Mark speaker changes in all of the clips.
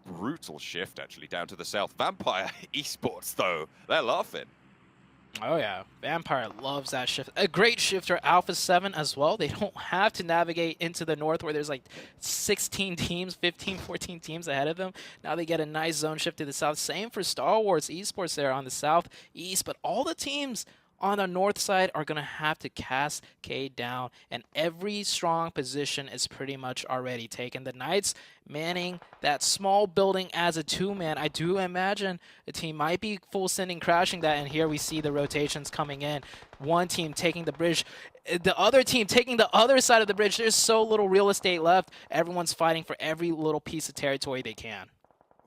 Speaker 1: brutal shift, actually, down to the south. Vampire Esports, though, they're laughing.
Speaker 2: Oh yeah, Vampire loves that shift. A great shifter, Alpha 7 as well. They don't have to navigate into the north where there's like 16 teams, 15, 14 teams ahead of them. Now they get a nice zone shift to the south. Same for Star Wars Esports there on the southeast, but all the teams on the north side are going to have to cascade down, and every strong position is pretty much already taken. The Knights manning that small building as a two-man. I do imagine the team might be full sending crashing that, and here we see the rotations coming in. One team taking the bridge, the other team taking the other side of the bridge. There's so little real estate left. Everyone's fighting for every little piece of territory they can.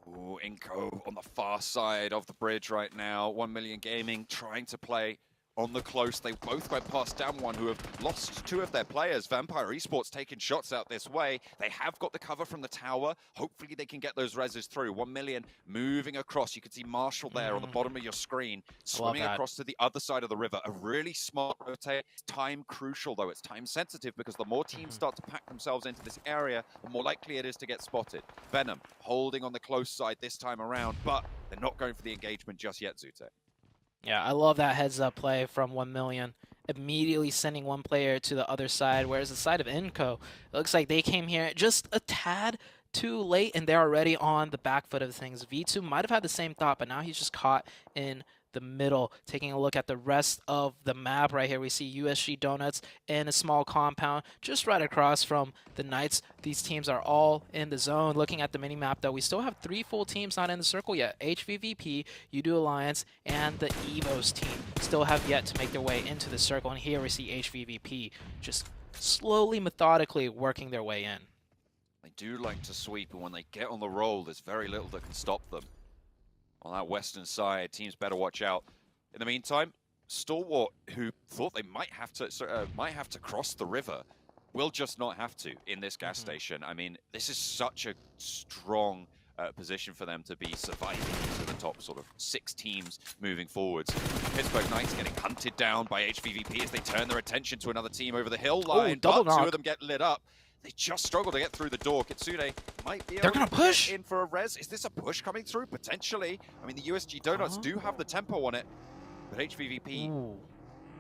Speaker 1: Ooh, Inco on the far side of the bridge right now. 1 Million Gaming trying to play on the close. They both went past Damwon, who have lost 2 of their players. Vampire Esports taking shots out this way. They have got the cover from the tower. Hopefully they can get those reses through. 1 Million moving across. You can see Marshall there on the bottom of your screen, swimming across to the other side of the river. A really smart rotate. Time crucial, though. It's time sensitive, because the more teams start to pack themselves into this area, the more likely it is to get spotted. Venom holding on the close side this time around, but they're not going for the engagement just yet, Zute.
Speaker 2: Yeah, I love that heads-up play from 1 Million. Immediately sending one player to the other side, whereas the side of Inco, it looks like they came here just a tad too late, and they're already on the back foot of things. V2 might have had the same thought, but now he's just caught in the middle. Taking a look at the rest of the map right here, we see USG Donuts in a small compound just right across from the Knights. These teams are all in the zone. Looking at the mini map, though, we still have 3 full teams not in the circle yet. HVVP, UDO Alliance, and the EVOS team still have yet to make their way into the circle. And here we see HVVP just slowly, methodically working their way in.
Speaker 1: They do like to sweep, and when they get on the roll, there's very little that can stop them. On that western side, teams better watch out. In the meantime, Stalwart, who thought they might have to cross the river, will just not have to in this gas station. I mean, this is such a strong position for them to be surviving into the top sort of 6 teams moving forwards. Pittsburgh Knights getting hunted down by HVVP as they turn their attention to another team over the hill line. But 2 of them get lit up. They just struggle to get through the door. Kitsune might be able to push in for a res. Is this a push coming through? Potentially. I mean, the USG Donuts do have the tempo on it, but HVVP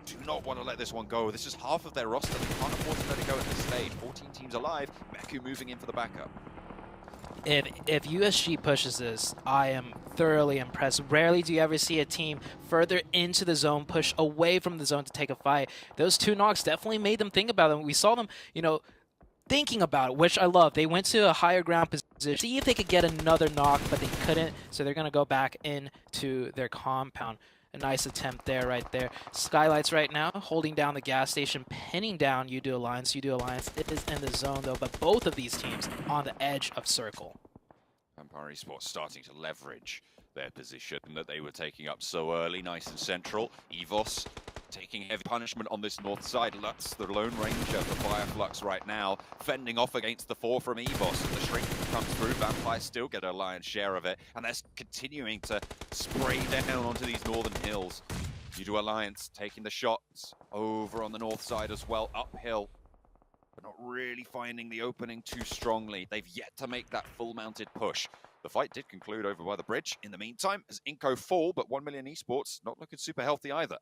Speaker 1: do not want to let this one go. This is half of their roster. They can't afford to let it go at this stage. 14 teams alive. Meku moving in for the backup.
Speaker 2: If USG pushes this, I am thoroughly impressed. Rarely do you ever see a team further into the zone push away from the zone to take a fight. Those 2 knocks definitely made them think about them. We saw them, you know, thinking about it, which I love. They went to a higher ground position, see if they could get another knock, but they couldn't, so they're going to go back into their compound. A nice attempt there, right there. Skylights right now, holding down the gas station, pinning down UDO Alliance. UDO Alliance is in the zone, though, but both of these teams on the edge of circle.
Speaker 1: Vampire Esports starting to leverage their position that they were taking up so early, nice and central. EVOS taking heavy punishment on this north side. Lutz, the Lone Ranger for Fireflux right now, fending off against the 4 from EVOS. The shrink comes through. Vampire still get a lion's share of it, and they're continuing to spray down onto these northern hills. UDO Alliance taking the shots over on the north side as well, uphill, but not really finding the opening too strongly. They've yet to make that full-mounted push. The fight did conclude over by the bridge. In the meantime, as Inco fall, but 1 Million Esports not looking super healthy either.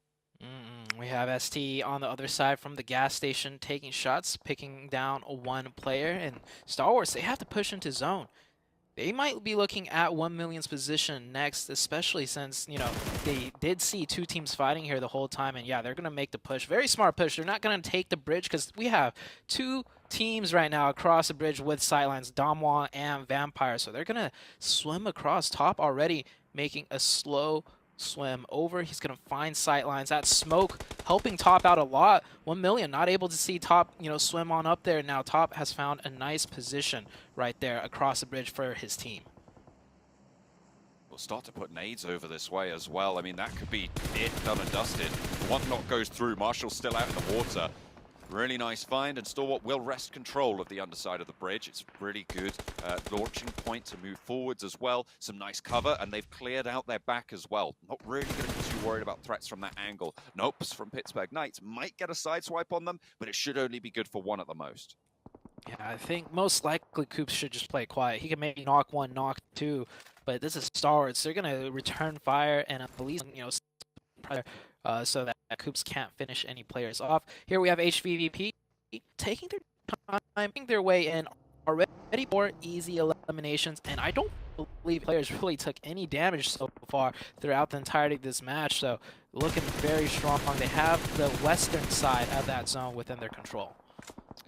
Speaker 2: We have ST on the other side from the gas station taking shots, picking down 1 player. And Star Wars, they have to push into zone. They might be looking at 1 Million's position next, especially since, you know, they did see 2 teams fighting here the whole time. And yeah, they're going to make the push. Very smart push. They're not going to take the bridge because we have 2 teams right now across the bridge with sidelines, Damwon and Vampire. So they're going to swim across top already, making a slow swim over. He's going to find sightlines. That smoke helping Top out a lot. 1 Million not able to see Top, you know, swim on up there. Now Top has found a nice position right there across the bridge for his team.
Speaker 1: We'll start to put nades over this way as well. I mean, that could be it, done and dusted. 1 knock goes through. Marshall's still out in the water. Really nice find, and Stalwart will wrest control of the underside of the bridge. It's really good launching point to move forwards as well. Some nice cover, and they've cleared out their back as well. Not really going to be too worried about threats from that angle. Nopes from Pittsburgh Knights might get a sideswipe on them, but it should only be good for 1 at the most.
Speaker 2: Yeah, I think most likely Coops should just play quiet. He can maybe knock one, knock two, but this is Stalwarts. They're gonna return fire and at least pressure, so that Coops can't finish any players off. Here we have HVVP taking their time, making their way in already more easy eliminations, and I don't believe players really took any damage so far throughout the entirety of this match. So looking very strong. They have the western side of that zone within their control.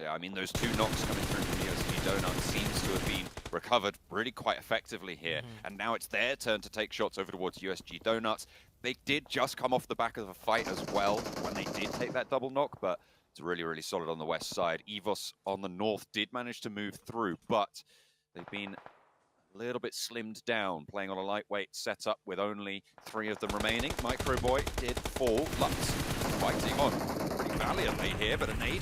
Speaker 1: Yeah, I mean, those two knocks coming through from USG Donut seems to have been recovered really quite effectively here. And now it's their turn to take shots over towards USG Donuts. They did just come off the back of a fight as well when they did take that double knock, but it's really, really solid on the west side. EVOS on the north did manage to move through, but they've been a little bit slimmed down, playing on a lightweight setup with only 3 of them remaining. Microboy did fall. Lux fighting on pretty valiantly here, but a nade